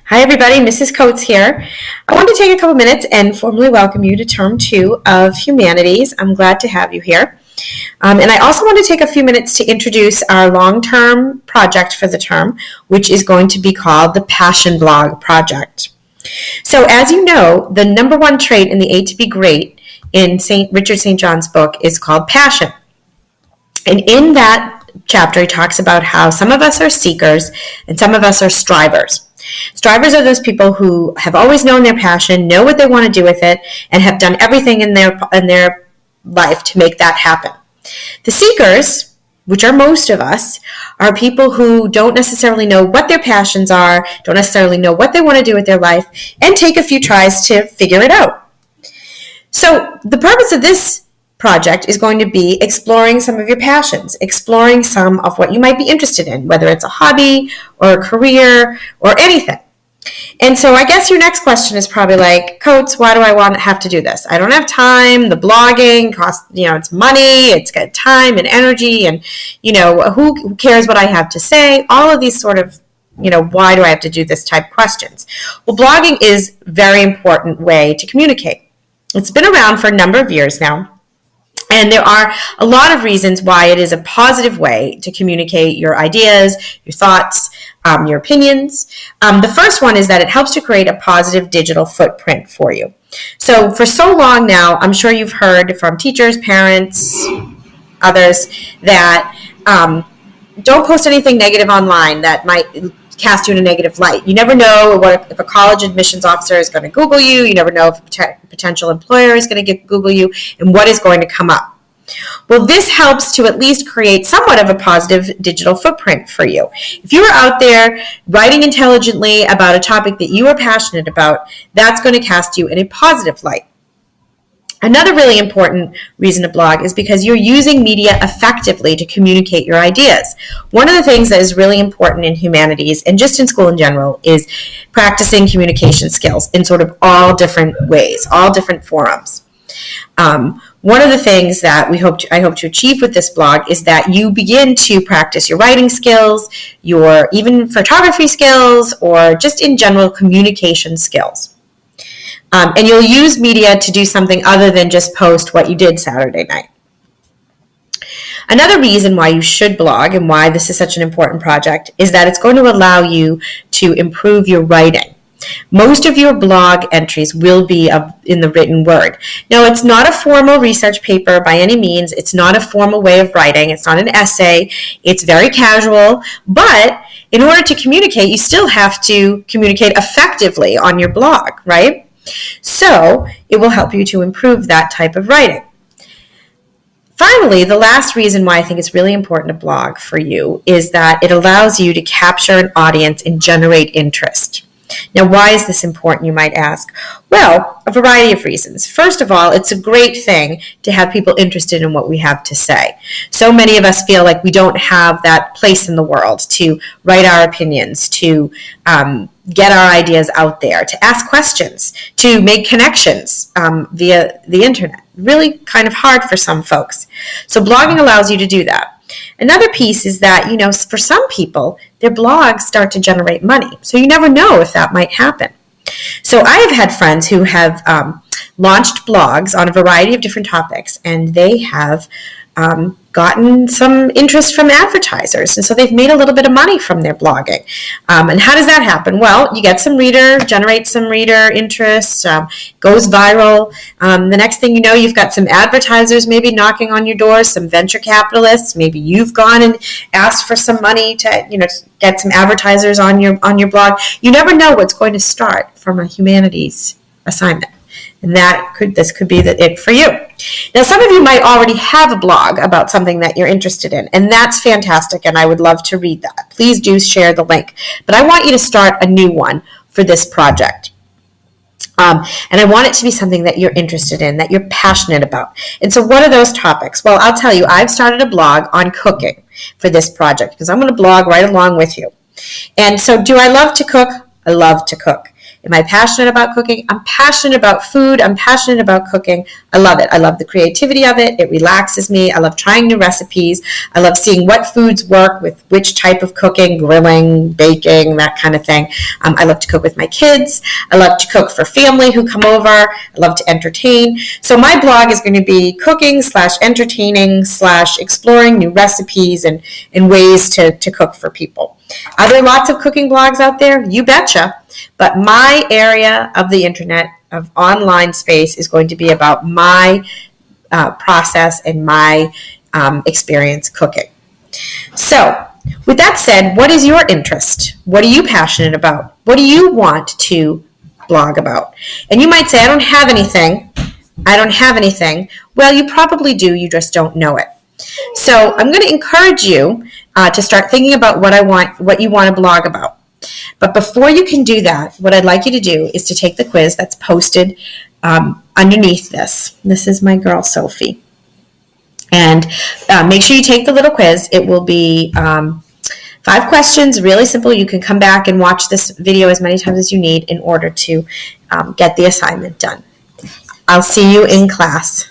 Hi, everybody. Mrs. Coates here. I want to take a couple minutes and formally welcome you to Term 2 of Humanities. I'm glad to have you here. And I also want to take a few minutes to introduce our long-term project for the term, which is going to be called the Passion Blog Project. So as you know, the number one trait in the A to B Great in Richard St. John's book is called passion. And in that chapter, he talks about how some of us are seekers and some of us are strivers. Strivers are those people who have always known their passion, know what they want to do with it, and have done everything in their life to make that happen. The seekers, which are most of us, are people who don't necessarily know what their passions are, don't necessarily know what they want to do with their life, and take a few tries to figure it out. So the purpose of this project is going to be exploring some of your passions, exploring some of what you might be interested in, whether it's a hobby or a career or anything. And so I guess your next question is probably like, Coates, why do I have to do this? I don't have time. The blogging costs, it's money, it's got time and energy, and, who cares what I have to say? All of these sort of, why do I have to do this type questions? Well, blogging is a very important way to communicate. It's been around for a number of years now. And there are a lot of reasons why it is a positive way to communicate your ideas, your thoughts, your opinions. The first one is that it helps to create a positive digital footprint for you. So for so long now, I'm sure you've heard from teachers, parents, others, that don't post anything negative online that might cast you in a negative light. You never know if a college admissions officer is going to Google you. You never know if a potential employer is going to Google you and what is going to come up. Well, this helps to at least create somewhat of a positive digital footprint for you. If you are out there writing intelligently about a topic that you are passionate about, that's going to cast you in a positive light. Another really important reason to blog is because you're using media effectively to communicate your ideas. One of the things that is really important in humanities and just in school in general is practicing communication skills in sort of all different ways, all different forums. One of the things that I hope to achieve with this blog is that you begin to practice your writing skills, your even photography skills, or just in general communication skills. And you'll use media to do something other than just post what you did Saturday night. Another reason why you should blog and why this is such an important project is that it's going to allow you to improve your writing. Most of your blog entries will be in the written word. Now, it's not a formal research paper by any means. It's not a formal way of writing. It's not an essay. It's very casual. But in order to communicate, you still have to communicate effectively on your blog, right? So it will help you to improve that type of writing. Finally, the last reason why I think it's really important to blog for you is that it allows you to capture an audience and generate interest. Now, why is this important, you might ask? Well, a variety of reasons. First of all, it's a great thing to have people interested in what we have to say. So many of us feel like we don't have that place in the world to write our opinions, to get our ideas out there, to ask questions, to make connections via the internet. Really kind of hard for some folks. So blogging allows you to do that. Another piece is that, for some people, their blogs start to generate money. So you never know if that might happen. So I have had friends who have launched blogs on a variety of different topics, and they have gotten some interest from advertisers. And so they've made a little bit of money from their blogging. And how does that happen? Well, you get some generate some reader interest, goes viral. The next thing you know, you've got some advertisers maybe knocking on your door, some venture capitalists. Maybe you've gone and asked for some money to, get some advertisers on your blog. You never know what's going to start from a humanities assignment. And this could be it for you. Now, some of you might already have a blog about something that you're interested in, and that's fantastic, and I would love to read that. Please do share the link. But I want you to start a new one for this project. And I want it to be something that you're interested in, that you're passionate about. And so what are those topics? Well, I'll tell you, I've started a blog on cooking for this project because I'm going to blog right along with you. And so do I love to cook? I love to cook. Am I passionate about cooking? I'm passionate about food. I'm passionate about cooking. I love it. I love the creativity of it. It relaxes me. I love trying new recipes. I love seeing what foods work with which type of cooking, grilling, baking, that kind of thing. I love to cook with my kids. I love to cook for family who come over. I love to entertain. So my blog is going to be cooking / entertaining / exploring new recipes and ways to cook for people. Are there lots of cooking blogs out there? You betcha. But my area of the internet, of online space, is going to be about my process and my experience cooking. So, with that said, what is your interest? What are you passionate about? What do you want to blog about? And you might say, I don't have anything. Well, you probably do. You just don't know it. So I'm going to encourage you to start thinking about what you want to blog about. But before you can do that, what I'd like you to do is to take the quiz that's posted underneath this. This is my girl, Sophie. And make sure you take the little quiz. It will be 5 questions, really simple. You can come back and watch this video as many times as you need in order to get the assignment done. I'll see you in class.